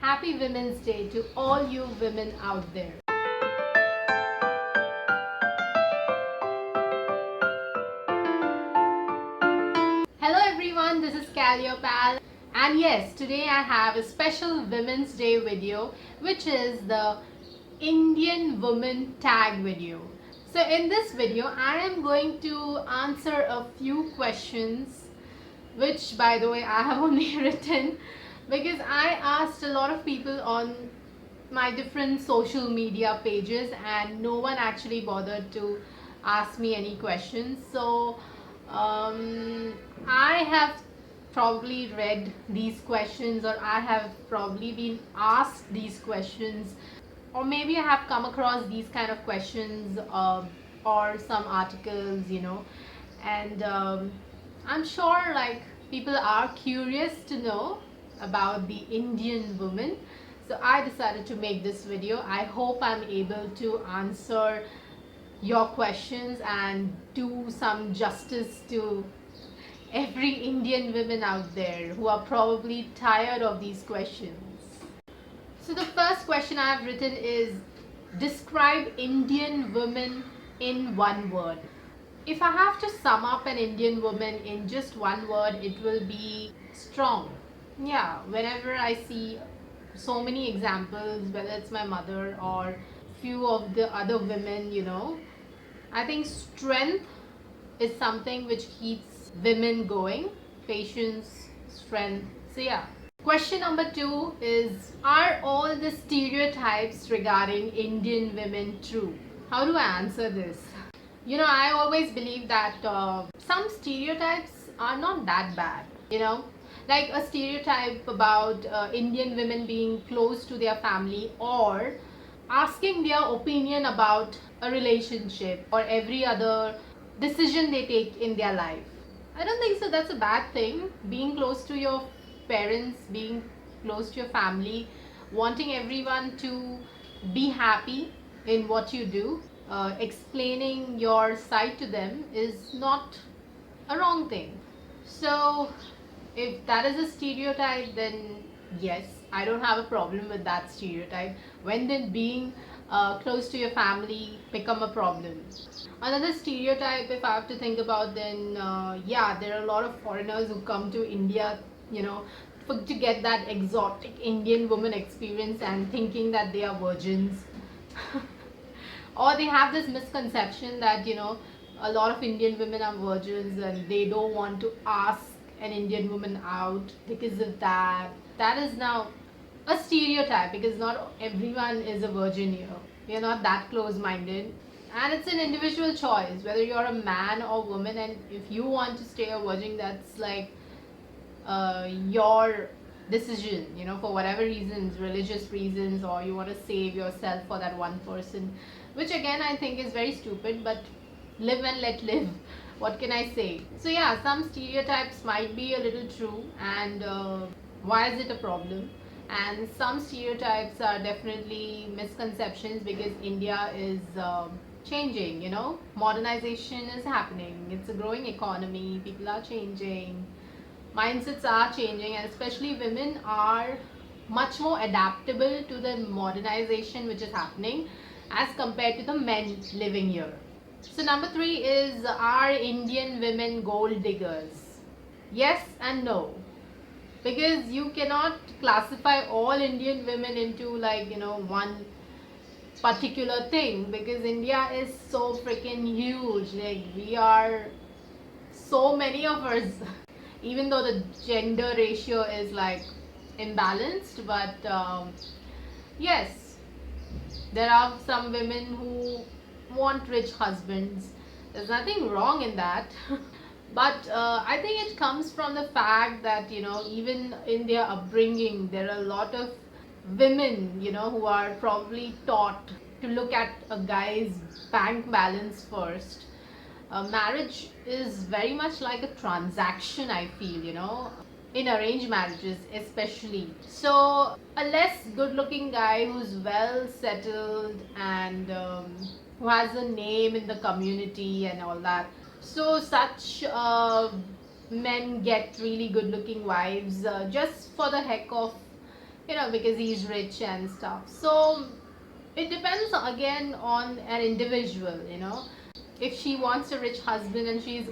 Happy Women's Day to all you women out there. Hello everyone, this is Calliope, and yes, today I have a special Women's Day video, which is the Indian Woman Tag video. So in this video, I am going to answer a few questions, which by the way I have only written because I asked a lot of people on my different social media pages and no one actually bothered to ask me any questions. So I have probably read these questions, or I have probably been asked these questions, or maybe I have come across these kind of questions or some articles, and I'm sure like people are curious to know about the Indian woman. So I decided to make this video. I hope I'm able to answer your questions and do some justice to every Indian women out there who are probably tired of these questions. So the first question I have written is, describe Indian women in one word. If I have to sum up an Indian woman in just one word, it will be strong. Yeah, whenever I see so many examples, whether it's my mother or few of the other women, I think strength is something which keeps women going. Patience, strength. So yeah. Question number 2 is, are all the stereotypes regarding Indian women true? How do I answer this? I always believe that some stereotypes are not that bad. Like a stereotype about Indian women being close to their family, or asking their opinion about a relationship or every other decision they take in their life. I don't think so that's a bad thing. Being close to your parents, being close to your family, wanting everyone to be happy in what you do, explaining your side to them is not a wrong thing. So if that is a stereotype, then yes, I don't have a problem with that stereotype. When did being close to your family become a problem? Another stereotype, if I have to think about, then yeah, there are a lot of foreigners who come to India, to get that exotic Indian woman experience and thinking that they are virgins. Or they have this misconception that, a lot of Indian women are virgins and they don't want to ask an Indian woman out because of that. That is now a stereotype, because not everyone is a virgin here. We are not that close minded. And it's an individual choice whether you're a man or woman, and if you want to stay a virgin, that's like your decision, for whatever reasons, religious reasons, or you want to save yourself for that one person, which again I think is very stupid, but live and let live. What can I say? So yeah, some stereotypes might be a little true, and why is it a problem? And some stereotypes are definitely misconceptions, because India is changing, modernization is happening, it's a growing economy, people are changing, mindsets are changing, and especially women are much more adaptable to the modernization which is happening as compared to the men living here. So number 3 is, are Indian women gold diggers? Yes and no, because you cannot classify all Indian women into one particular thing, because India is so freaking huge. Like, we are so many of us, even though the gender ratio is like imbalanced, but yes, there are some women who want rich husbands. There's nothing wrong in that. But I think it comes from the fact that, even in their upbringing, there are a lot of women, who are probably taught to look at a guy's bank balance first. Marriage is very much like a transaction, I feel, in arranged marriages especially. So a less good looking guy who's well settled and who has a name in the community and all that, so such men get really good looking wives just for the heck of because he's rich and stuff. So it depends again on an individual. If she wants a rich husband and she's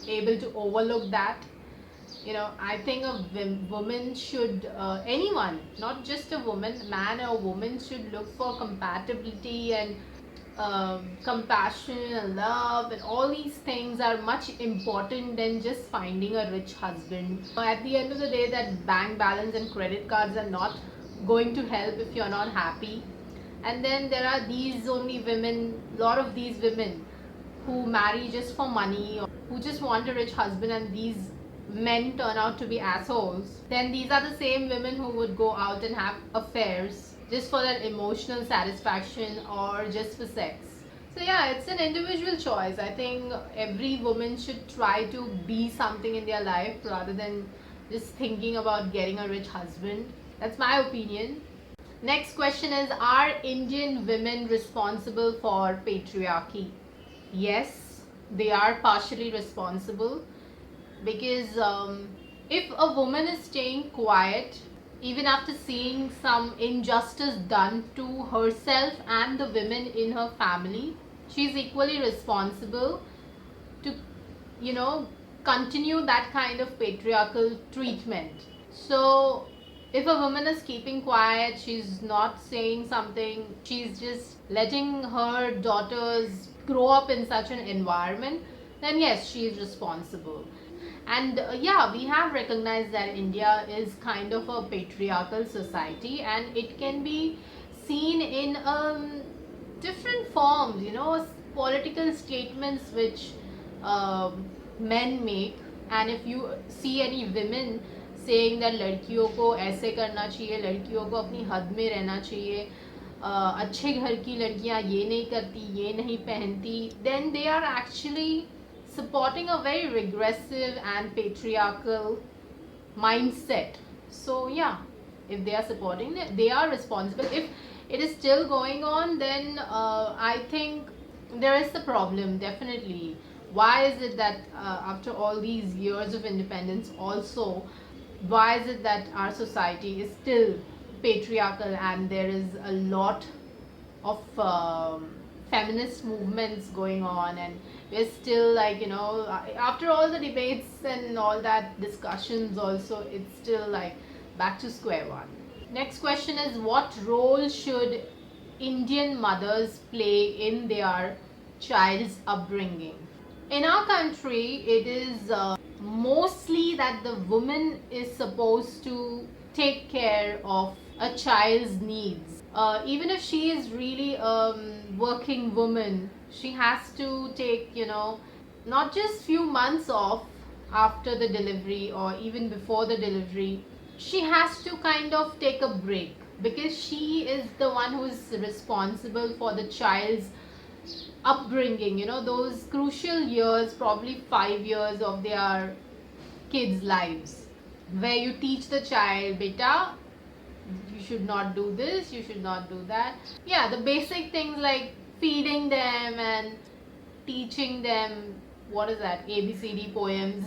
able to overlook that, I think a woman should, anyone, not just a woman, man or woman, should look for compatibility and compassion and love, and all these things are much important than just finding a rich husband. At the end of the day, that bank balance and credit cards are not going to help if you're not happy. And then there are these only women, lot of these women who marry just for money, or who just want a rich husband, and these men turn out to be assholes. Then these are the same women who would go out and have affairs just for that emotional satisfaction or just for sex. So yeah, it's an individual choice. I think every woman should try to be something in their life rather than just thinking about getting a rich husband. That's my opinion. Next question is, are Indian women responsible for patriarchy? Yes, they are partially responsible, because if a woman is staying quiet even after seeing some injustice done to herself and the women in her family, she's equally responsible to continue that kind of patriarchal treatment. So if a woman is keeping quiet, she's not saying something, she's just letting her daughters grow up in such an environment, then yes, she is responsible. And yeah, we have recognized that India is kind of a patriarchal society, and it can be seen in different forms, political statements which men make. And if you see any women saying that लड़कियों को ऐसे करना चाहिए, लड़कियों को अपनी हद में रहना चाहिए, अच्छे घर की लड़कियां ये नहीं करती, ये नहीं पहनती, then they are actually supporting a very regressive and patriarchal mindset. So yeah, if they are supporting it, they are responsible. If it is still going on, then I think there is the problem, definitely. Why is it that after all these years of independence also, why is it that our society is still patriarchal, and there is a lot of feminist movements going on, and we're still after all the debates and all that discussions also, it's still like back to square one. Next question is, what role should Indian mothers play in their child's upbringing? In our country, it is mostly that the woman is supposed to take care of a child's needs. Even if she is really a working woman, she has to take, not just few months off after the delivery or even before the delivery. She has to kind of take a break, because she is the one who is responsible for the child's upbringing, those crucial years, probably 5 years of their kids' lives, where you teach the child, beta, you should not do this, you should not do that. Yeah, the basic things like feeding them and teaching them, what is that, ABCD poems.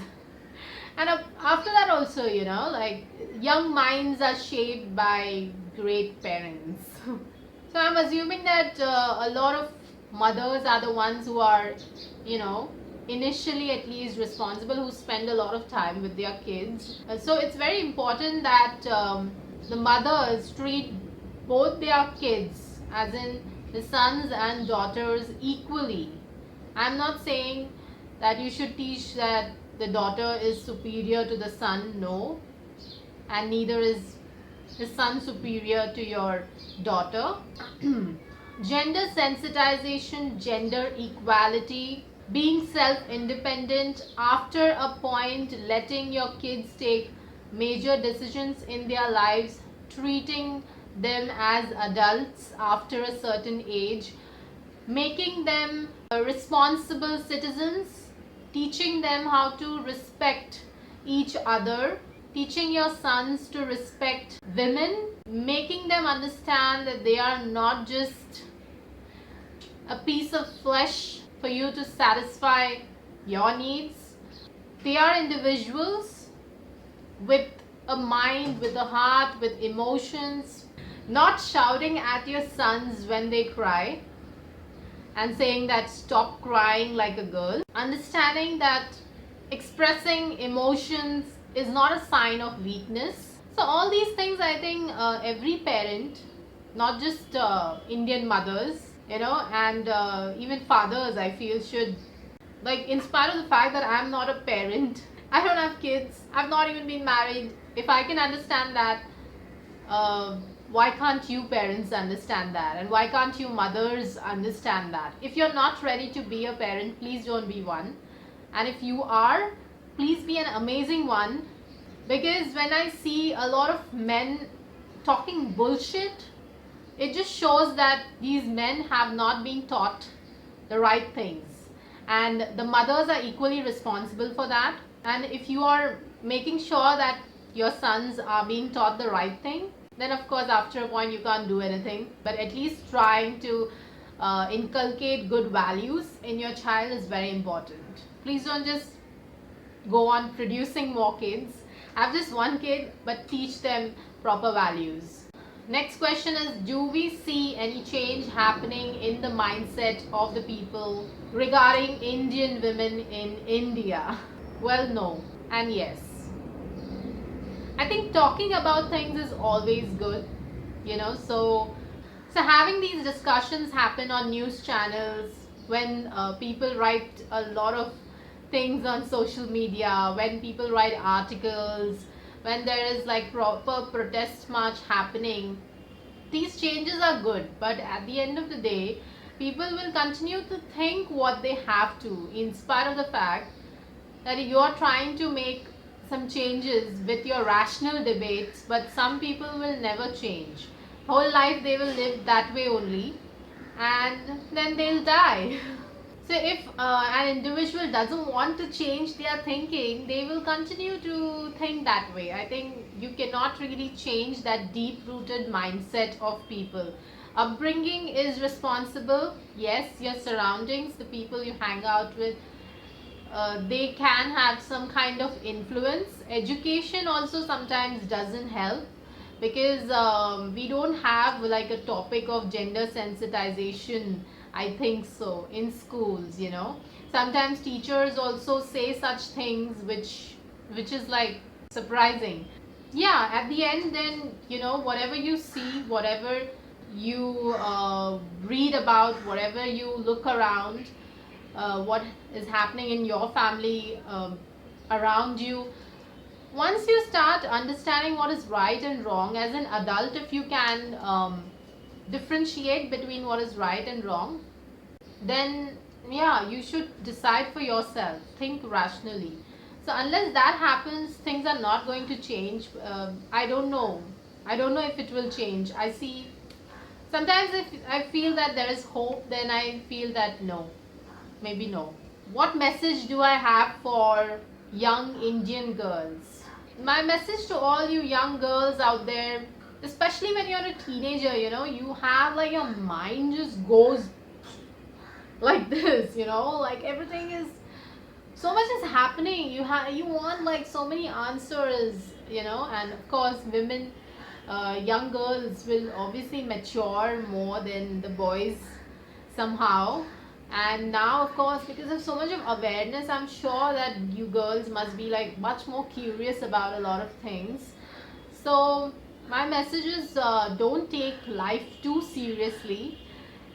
And after that also, like, young minds are shaped by great parents. So I'm assuming that a lot of mothers are the ones who are, initially at least responsible, who spend a lot of time with their kids. So it's very important that the mothers treat both their kids, as in the sons and daughters, equally. I'm not saying that you should teach that the daughter is superior to the son, no, and neither is the son superior to your daughter. Gender sensitization, gender equality, being self-independent, after a point letting your kids take major decisions in their lives, treating them as adults after a certain age, making them responsible citizens, teaching them how to respect each other, teaching your sons to respect women, making them understand that they are not just a piece of flesh for you to satisfy your needs. They are individuals with a mind, with a heart, with emotions. Not shouting at your sons when they cry and saying that stop crying like a girl. Understanding that expressing emotions is not a sign of weakness. So all these things, I think every parent, not just Indian mothers, and even fathers, I feel should, like, in spite of the fact that I'm not a parent, I don't have kids, I've not even been married. If I can understand that, why can't you parents understand that? And why can't you mothers understand that? If you're not ready to be a parent, please don't be one. And if you are, please be an amazing one. Because when I see a lot of men talking bullshit, it just shows that these men have not been taught the right things. And the mothers are equally responsible for that. And if you are making sure that your sons are being taught the right thing, then of course after a point you can't do anything. But at least trying to inculcate good values in your child is very important. Please don't just go on producing more kids. Have just one kid, but teach them proper values. Next question is, do we see any change happening in the mindset of the people regarding Indian women in India? Well, no and yes. I think talking about things is always good, so having these discussions happen on news channels, when people write a lot of things on social media, when people write articles, when there is like proper protest march happening, these changes are good. But at the end of the day, people will continue to think what they have to, in spite of the fact that you are trying to make some changes with your rational debates, but some people will never change. Whole life they will live that way only, and then they'll die. So if an individual doesn't want to change their thinking, they will continue to think that way. I think you cannot really change that deep-rooted mindset of people. Upbringing is responsible. Yes, your surroundings, the people you hang out with, they can have some kind of influence. Education also sometimes doesn't help, because we don't have like a topic of gender sensitization, I think so, in schools. Sometimes teachers also say such things which is like surprising. Yeah, at the end, then whatever you see, whatever you read about, whatever you look around, what is happening in your family, around you, once you start understanding what is right and wrong as an adult, if you can differentiate between what is right and wrong, then yeah, you should decide for yourself, think rationally. So unless that happens, things are not going to change. I don't know if it will change. I see sometimes if I feel that there is hope, then I feel that no, maybe no. What message do I have for young Indian girls? My message to all you young girls out there, especially when you're a teenager, you have like your mind just goes like this, like everything is, so much is happening. You want like so many answers, and of course women, young girls will obviously mature more than the boys somehow. And now of course, because of so much of awareness, I'm sure that you girls must be like much more curious about a lot of things. So my message is, don't take life too seriously,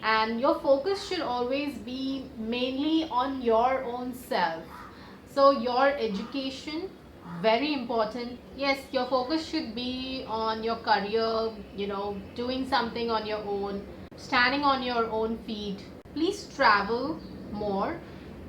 and your focus should always be mainly on your own self. So your education, very important. Yes, your focus should be on your career, doing something on your own, standing on your own feet. Please travel more,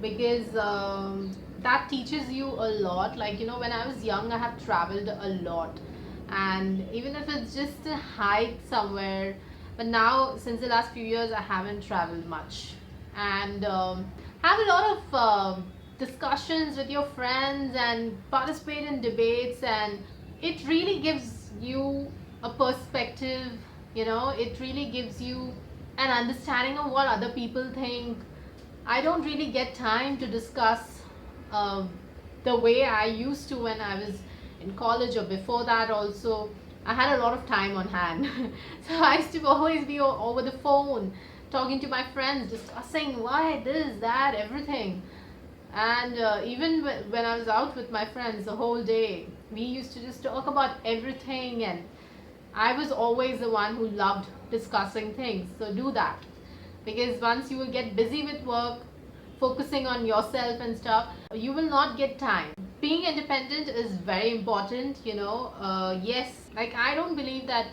because that teaches you a lot. Like, when I was young, I have traveled a lot, and even if it's just a hike somewhere, but now since the last few years I haven't traveled much. And have a lot of discussions with your friends and participate in debates, and it really gives you a perspective. It really gives you an understanding of what other people think. I don't really get time to discuss the way I used to when I was in college or before that also, I had a lot of time on hand. So I used to always be over the phone, talking to my friends, discussing why this, that, everything. And even when I was out with my friends the whole day, we used to just talk about everything, and I was always the one who loved discussing things. So do that, because once you will get busy with work, focusing on yourself and stuff, you will not get time. Being independent is very important, yes, like I don't believe that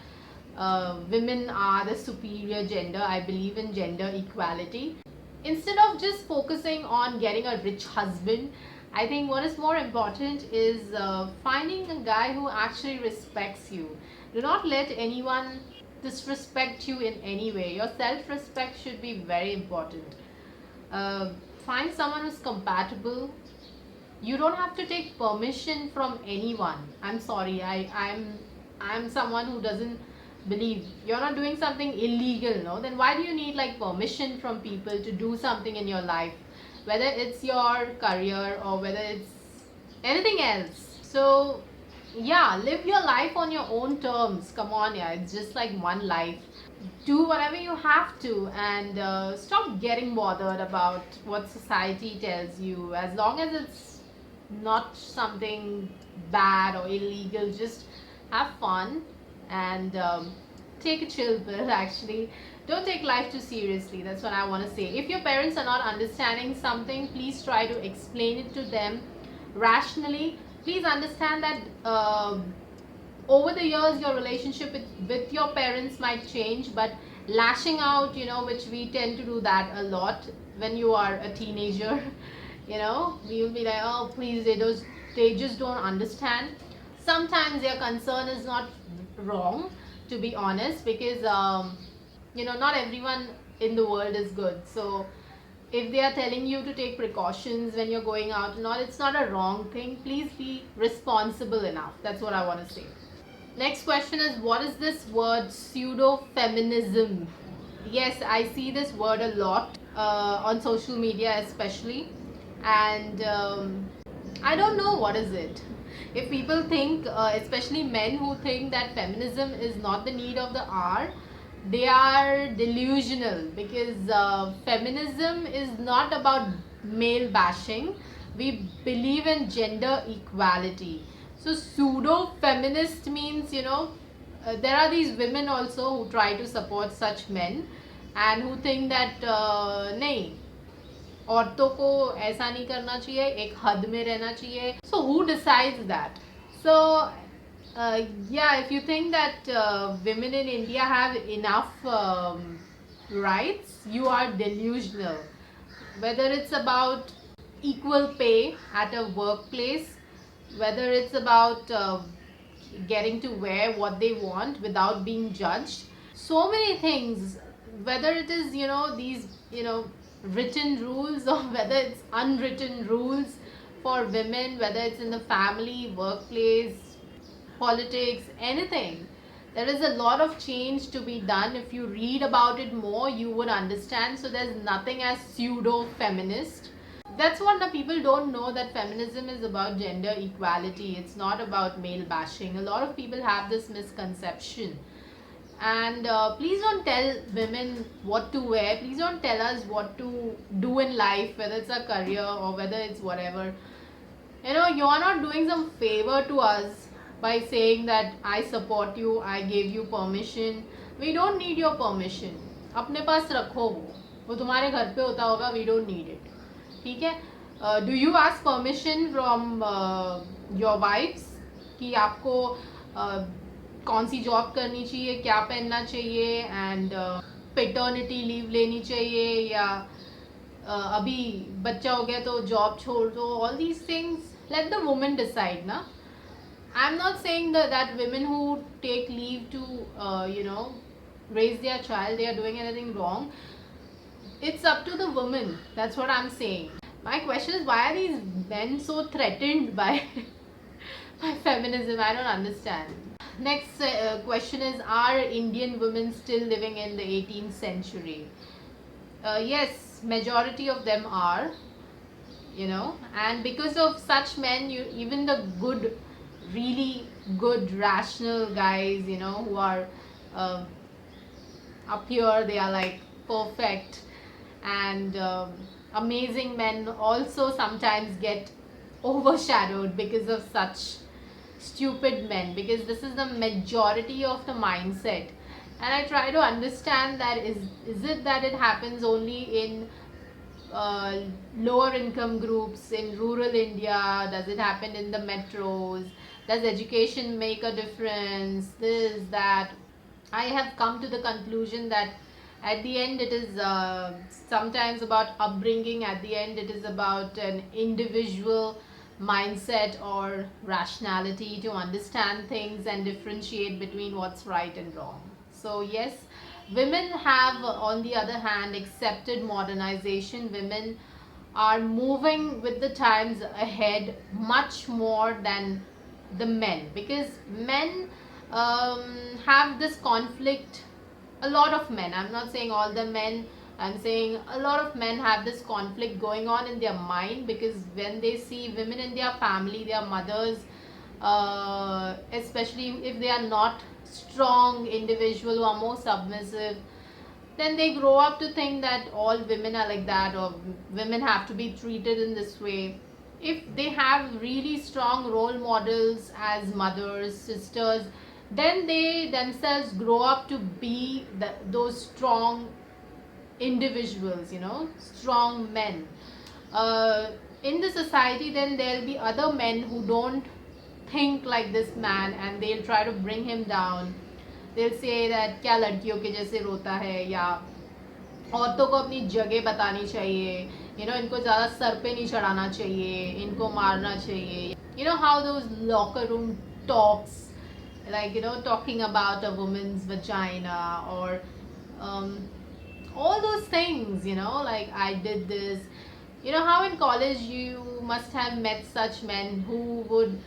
women are the superior gender. I believe in gender equality. Instead of just focusing on getting a rich husband, I think what is more important is finding a guy who actually respects you. Do not let anyone disrespect you in any way. Your self-respect should be very important. uh, Find someone who's compatible. You don't have to take permission from anyone. I'm sorry, I'm someone who doesn't believe you're not doing something illegal, no? Then why do you need like permission from people to do something in your life, whether it's your career or whether it's anything else? So yeah, live your life on your own terms. Come on, yeah, it's just like one life. Do whatever you have to, and stop getting bothered about what society tells you. As long as it's not something bad or illegal, just have fun and take a chill pill. Actually, don't take life too seriously. That's what I want to say. If your parents are not understanding something, please try to explain it to them rationally. Please understand that over the years your relationship with your parents might change, but lashing out, which we tend to do that a lot when you are a teenager. We will be like, oh please, they just don't understand. Sometimes their concern is not wrong, to be honest, because not everyone in the world is good. So if they are telling you to take precautions when you're going out and all, it's not a wrong thing. Please be responsible enough. That's what I want to say. Next question is, what is this word pseudo feminism? Yes, I see this word a lot on social media especially, and I don't know what is it. If people think, especially men who think that feminism is not the need of the hour, they are delusional, because feminism is not about male bashing. We believe in gender equality. So pseudo feminist means, there are these women also who try to support such men and who think that नहीं, औरतों को ऐसा नहीं करना चाहिए, एक हद में रहना चाहिए. So who decides that? So yeah, if you think that women in India have enough rights, you are delusional. Whether it's about equal pay at a workplace, whether it's about getting to wear what they want without being judged, so many things, whether it is these written rules or whether it's unwritten rules for women, whether it's in the family, workplace, politics, anything. There is a lot of change to be done. If you read about it more, you would understand. So there's nothing as pseudo feminist. That's what the people don't know, that feminism is about gender equality. It's not about male bashing. A lot of people have this misconception. And please don't tell women what to wear. Please don't tell us what to do in life, whether it's a career or whether it's whatever. You're not doing some favor to us by saying that I support you, I gave you permission. We don't need your permission. अपने पास रखो, वो तुम्हारे घर पे होता होगा. We don't need it. ठीक है? Do you ask permission from your wives कि आपको कौन सी जॉब करनी चाहिए, क्या पहनना चाहिए, एंड पेटर्निटी लीव लेनी चाहिए, या अभी बच्चा हो गया तो जॉब छोड़ दो? All these things let the women decide ना. I am not saying that women who take leave to raise their child, they are doing anything wrong. It's up to the woman. That's what I'm saying. My question is, why are these men so threatened by by feminism? I don't understand. Next question is, are Indian women still living in the 18th century? Yes, majority of them are, and because of such men, even the good really good, rational guys, who are uh, up here, they are like perfect. And amazing men also sometimes get overshadowed because of such stupid men, because this is the majority of the mindset. And I try to understand that is it that it happens only in uh, lower income groups in rural India? Does it happen in the metros? Does education make a difference? This, that. I have come to the conclusion that at the end it is sometimes about upbringing, at the end it is about an individual mindset or rationality to understand things and differentiate between what's right and wrong. So, yes, women have, on the other hand, accepted modernization. Women are moving with the times ahead much more than the men, because men um, have this conflict. A lot of men, I'm not saying all the men, I'm saying a lot of men have this conflict going on in their mind, because when they see women in their family, their mothers, especially if they are not strong individual who are more submissive, then they grow up to think that all women are like that, or women have to be treated in this way. If they have really strong role models as mothers, sisters, then they themselves grow up to be those strong individuals, strong men. uh, in the society, then there'll be other men who don't think like this man, and they'll try to bring him down. They'll say that क्या लड़कियों के जैसे रोता है, या औरतों को अपनी जगह बतानी चाहिए, इनको ज़्यादा सर पे नहीं चढ़ाना चाहिए, इनको मारना चाहिए. How those locker room talks, like, talking about a woman's vagina, or um, all those things, like I did this. How in college you must have met such men who would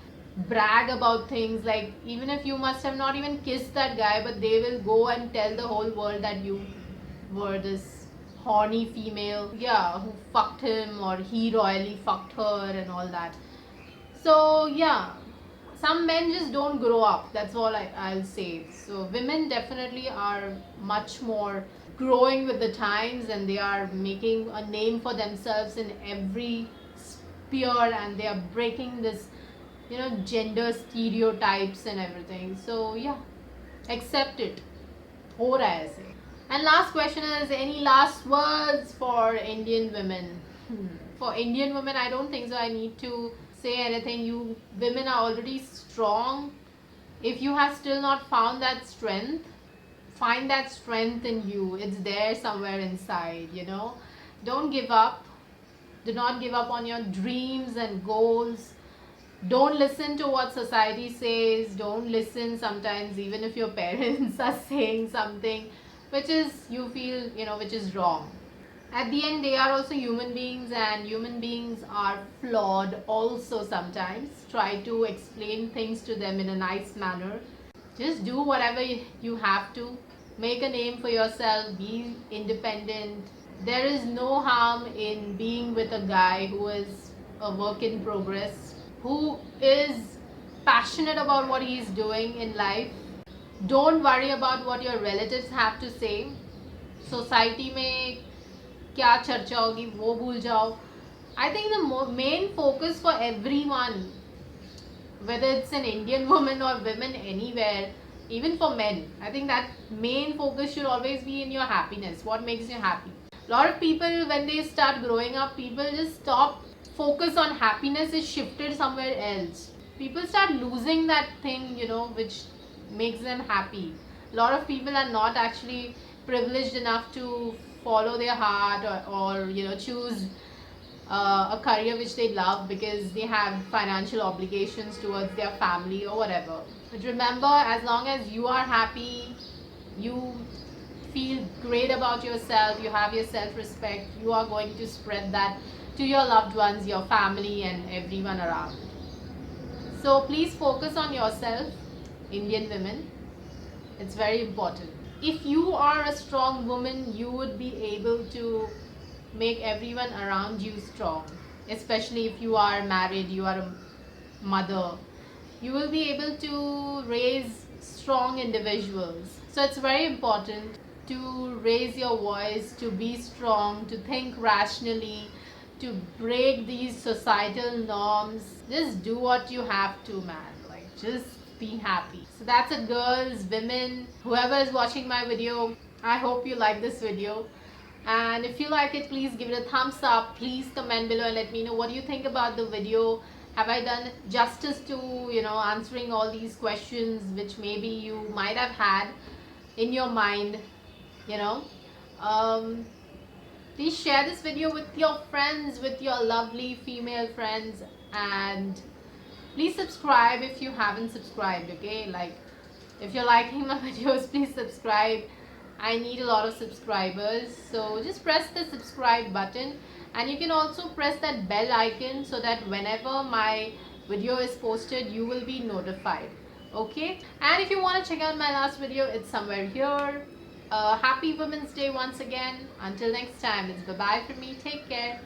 brag about things, like even if you must have not even kissed that guy, but they will go and tell the whole world that you were this horny female, yeah, who fucked him, or he royally fucked her and all that. So, yeah, some men just don't grow up. That's all I'll say. So, women definitely are much more growing with the times, and they are making a name for themselves in every sphere, and they are breaking this, gender stereotypes and everything. So, yeah, accept it. हो रहा है ऐसे. And last question is, any last words for Indian women? For Indian women, I don't think so. I need to say anything. You women are already strong. If you have still not found that strength, find that strength in you. It's there somewhere inside, Don't give up. Do not give up on your dreams and goals. Don't listen to what society says. Don't listen sometimes, even if your parents are saying something which is, you feel, which is wrong. At the end, they are also human beings, and human beings are flawed also sometimes. Try to explain things to them in a nice manner. Just do whatever you have to. Make a name for yourself. Be independent. There is no harm in being with a guy who is a work in progress, who is passionate about what he is doing in life. Don't worry about what your relatives have to say. Society में क्या चर्चा होगी वो भूल जाओ. I think the main focus for everyone, whether it's an Indian woman or women anywhere, even for men, I think that main focus should always be in your happiness. What makes you happy? A lot of people, when they start growing up, people just stop focus on happiness, is shifted somewhere else. People start losing that thing, which makes them happy. A lot of people are not actually privileged enough to follow their heart, or choose a career which they love, because they have financial obligations towards their family or whatever. But remember, as long as you are happy, you feel great about yourself, you have your self-respect, you are going to spread that to your loved ones, your family, and everyone around. So please focus on yourself, Indian women. It's very important. If you are a strong woman, you would be able to make everyone around you strong. Especially if you are married, you are a mother, you will be able to raise strong individuals. So it's very important to raise your voice, to be strong, to think rationally, to break these societal norms. Just do what you have to, man. Like, just be happy. So that's it, girls, women, whoever is watching my video. I hope you like this video. And if you like it, please give it a thumbs up. Please comment below and let me know what you think about the video. Have I done justice to, answering all these questions which maybe you might have had in your mind, you know? Please share this video with your friends, with your lovely female friends, and please subscribe if you haven't subscribed, okay? Like, if you're liking my videos, please subscribe. I need a lot of subscribers, so just press the subscribe button, and you can also press that bell icon so that whenever my video is posted, you will be notified, okay? And if you want to check out my last video, it's somewhere here. Happy Women's Day once again. Until next time, it's bye bye from me. Take care.